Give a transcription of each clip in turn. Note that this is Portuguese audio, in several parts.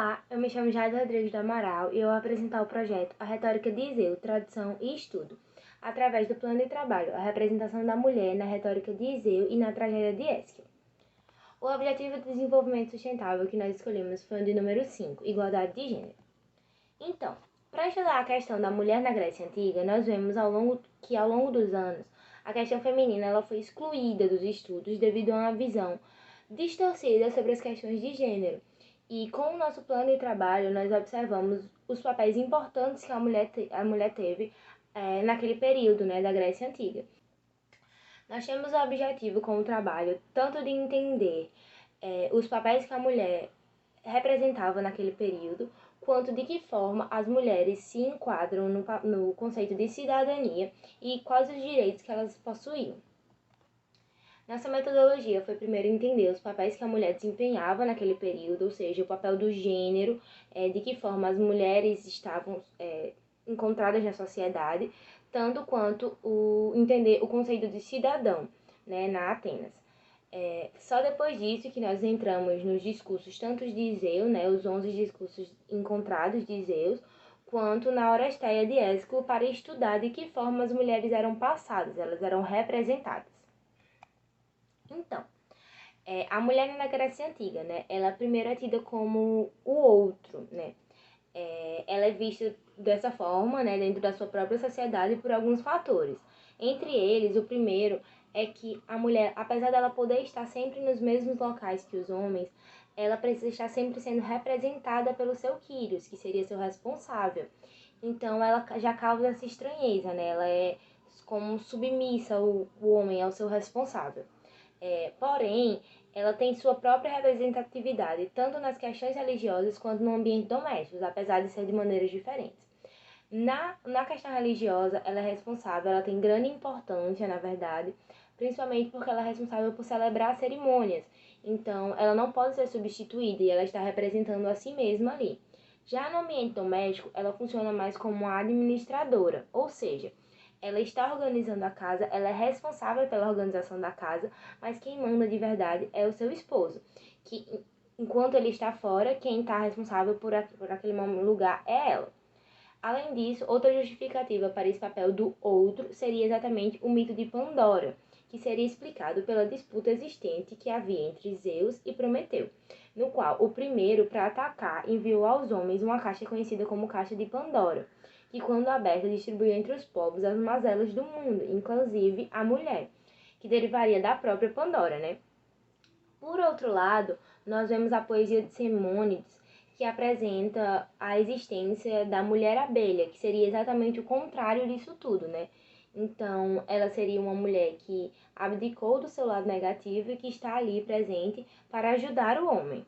Olá, eu me chamo Jade Rodrigues do Amaral e eu vou apresentar o projeto A Retórica de Iseu, Tradução e Estudo, através do plano de trabalho, a representação da mulher na retórica de Iseu e na tragédia de Ésquilo. O objetivo de desenvolvimento sustentável que nós escolhemos foi o de número 5, igualdade de gênero. Então, para estudar a questão da mulher na Grécia Antiga, nós vemos ao longo dos anos, a questão feminina ela foi excluída dos estudos devido a uma visão distorcida sobre as questões de gênero. E com o nosso plano de trabalho, nós observamos os papéis importantes que a mulher teve naquele período, né, da Grécia Antiga. Nós temos o objetivo com o trabalho tanto de entender os papéis que a mulher representava naquele período, quanto de que forma as mulheres se enquadram no conceito de cidadania e quais os direitos que elas possuíam. Nossa metodologia foi primeiro entender os papéis que a mulher desempenhava naquele período, ou seja, o papel do gênero, de que forma as mulheres estavam encontradas na sociedade, tanto quanto entender o conceito de cidadão, né, na Atenas. Só depois disso que nós entramos nos discursos, tanto de Iseu, né, os 11 discursos encontrados de Iseu, quanto na Oresteia de Ésquilo, para estudar de que forma as mulheres eram passadas, elas eram representadas. Então, a mulher na Grécia Antiga, né, ela primeiro é tida como o outro, né, ela é vista dessa forma, né, dentro da sua própria sociedade por alguns fatores. Entre eles, o primeiro é que a mulher, apesar dela poder estar sempre nos mesmos locais que os homens, ela precisa estar sempre sendo representada pelo seu Quírios, que seria seu responsável. Então, ela já causa essa estranheza, né, ela é como submissa o homem ao seu responsável. Porém, ela tem sua própria representatividade, tanto nas questões religiosas quanto no ambiente doméstico, apesar de ser de maneiras diferentes. Na questão religiosa, ela é responsável, ela tem grande importância, na verdade, principalmente porque ela é responsável por celebrar cerimônias. Então, ela não pode ser substituída e ela está representando a si mesma ali. Já no ambiente doméstico, ela funciona mais como uma administradora, ou seja, ela está organizando a casa, ela é responsável pela organização da casa, mas quem manda de verdade é o seu esposo, que enquanto ele está fora, quem está responsável por aquele lugar é ela. Além disso, outra justificativa para esse papel do outro seria exatamente o mito de Pandora, que seria explicado pela disputa existente que havia entre Zeus e Prometeu, no qual o primeiro, para atacar, enviou aos homens uma caixa conhecida como Caixa de Pandora, que quando aberta distribuiu entre os povos as mazelas do mundo, inclusive a mulher, que derivaria da própria Pandora, né? Por outro lado, nós vemos a poesia de Simônides, que apresenta a existência da mulher abelha, que seria exatamente o contrário disso tudo, né? Então, ela seria uma mulher que abdicou do seu lado negativo e que está ali presente para ajudar o homem.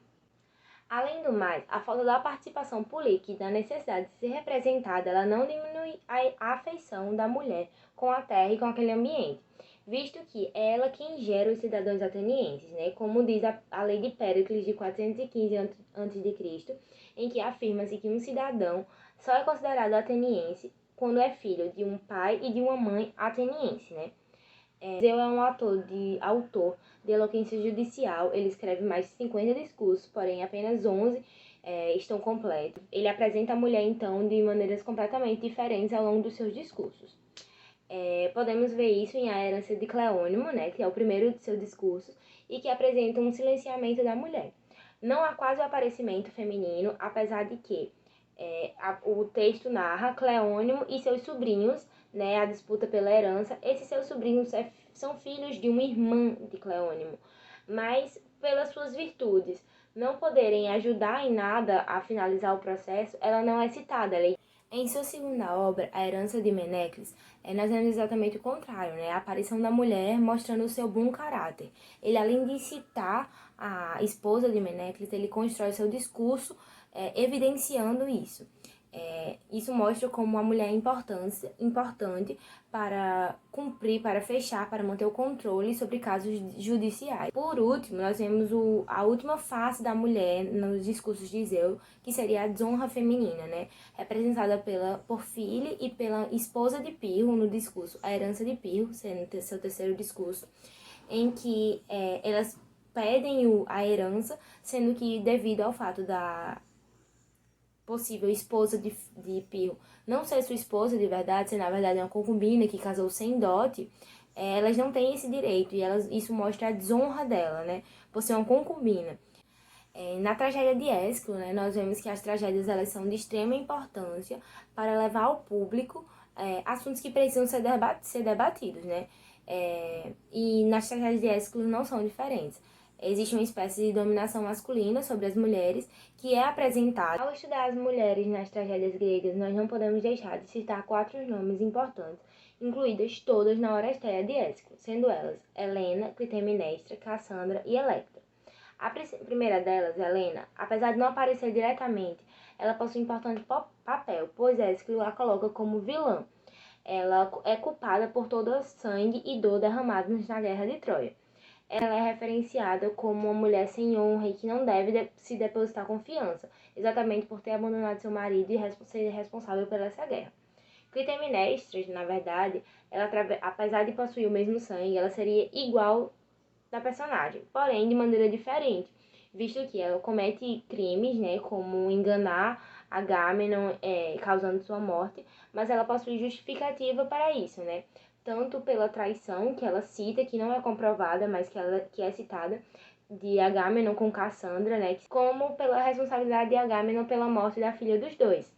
Além do mais, a falta da participação política e da necessidade de ser representada, ela não diminui a afeição da mulher com a terra e com aquele ambiente, visto que é ela quem gera os cidadãos atenienses, né? Como diz a lei de Péricles de 415 a.C., em que afirma-se que um cidadão só é considerado ateniense quando é filho de um pai e de uma mãe ateniense, né? Zeu é um autor de eloquência judicial, ele escreve mais de 50 discursos, porém apenas 11 estão completos. Ele apresenta a mulher, então, de maneiras completamente diferentes ao longo dos seus discursos. Podemos ver isso em A Herança de Cleônimo, né, que é o primeiro de seus discursos, e que apresenta um silenciamento da mulher. Não há quase o aparecimento feminino, apesar de que o texto narra Cleônimo e seus sobrinhos, né, a disputa pela herança. Esses seus sobrinhos são filhos de uma irmã de Cleônimo, mas pelas suas virtudes não poderem ajudar em nada a finalizar o processo, ela não é citada. Em sua segunda obra, A Herança de Menecles, nós vemos exatamente o contrário, né? A aparição da mulher mostrando o seu bom caráter. Ele, além de citar a esposa de Menecles, ele constrói seu discurso evidenciando isso. Isso mostra como a mulher é importante para cumprir, para fechar, para manter o controle sobre casos judiciais. Por último, nós vemos a última face da mulher nos discursos de Zeu, que seria a desonra feminina, né? Representada por File e pela esposa de Pirro no discurso A Herança de Pirro, sendo seu terceiro discurso, em que elas pedem a herança, sendo que devido ao fato possível esposa de Pirro não ser sua esposa de verdade, ser na verdade uma concubina que casou sem dote, elas não têm esse direito e isso mostra a desonra dela, né, por ser uma concubina. Na tragédia de Ésquilo, né, nós vemos que as tragédias elas são de extrema importância para levar ao público assuntos que precisam ser debatidos, né? E nas tragédias de Ésquilo não são diferentes. Existe uma espécie de dominação masculina sobre as mulheres que é apresentada. Ao estudar as mulheres nas tragédias gregas, nós não podemos deixar de citar 4 nomes importantes, incluídas todas na Oresteia de Ésquilo, sendo elas Helena, Clitemnestra, Cassandra e Electra. A primeira delas, Helena, apesar de não aparecer diretamente, ela possui um importante papel, pois Ésquilo a coloca como vilã. Ela é culpada por todo o sangue e dor derramados na Guerra de Troia. Ela é referenciada como uma mulher sem honra e que não deve se depositar confiança, exatamente por ter abandonado seu marido e ser responsável por essa guerra. Clitemnestra, na verdade, ela, apesar de possuir o mesmo sangue, ela seria igual da personagem, porém de maneira diferente, visto que ela comete crimes, né, como enganar Agamenon, causando sua morte, mas ela possui justificativa para isso, né, tanto pela traição que ela cita, que não é comprovada, mas que é citada, de Agamenon com Cassandra, né, como pela responsabilidade de Agamenon pela morte da filha dos dois.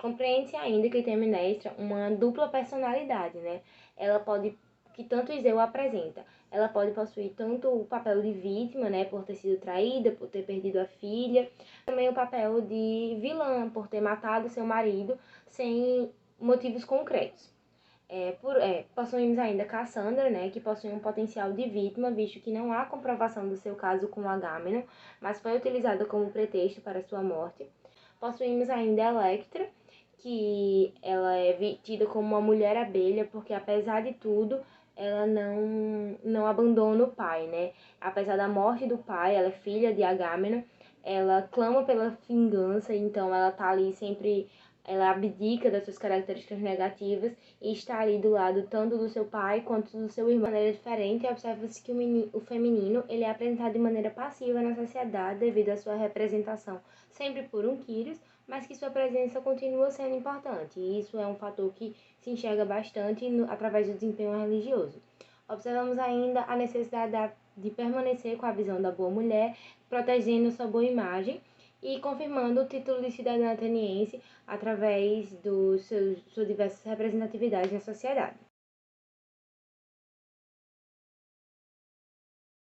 Compreende-se ainda que Clitemnestra uma dupla personalidade, né, ela pode que tanto Iseu apresenta. Ela pode possuir tanto o papel de vítima, né, por ter sido traída, por ter perdido a filha, também o papel de vilã, por ter matado seu marido sem motivos concretos. Possuímos ainda Cassandra, né, que possui um potencial de vítima, visto que não há comprovação do seu caso com Agamenon, mas foi utilizada como pretexto para sua morte. Possuímos ainda Electra, que ela é tida como uma mulher abelha, porque apesar de tudo, ela não abandona o pai, né? Apesar da morte do pai, ela é filha de Agamenon, ela clama pela vingança, então ela tá ali sempre, ela abdica das suas características negativas e está ali do lado tanto do seu pai quanto do seu irmão. De maneira diferente, observa-se que o feminino ele é apresentado de maneira passiva na sociedade devido à sua representação sempre por um Kyrios, mas que sua presença continua sendo importante, e isso é um fator que se enxerga bastante através do desempenho religioso. Observamos ainda a necessidade de permanecer com a visão da boa mulher, protegendo sua boa imagem e confirmando o título de cidadã ateniense através suas diversas representatividades na sociedade.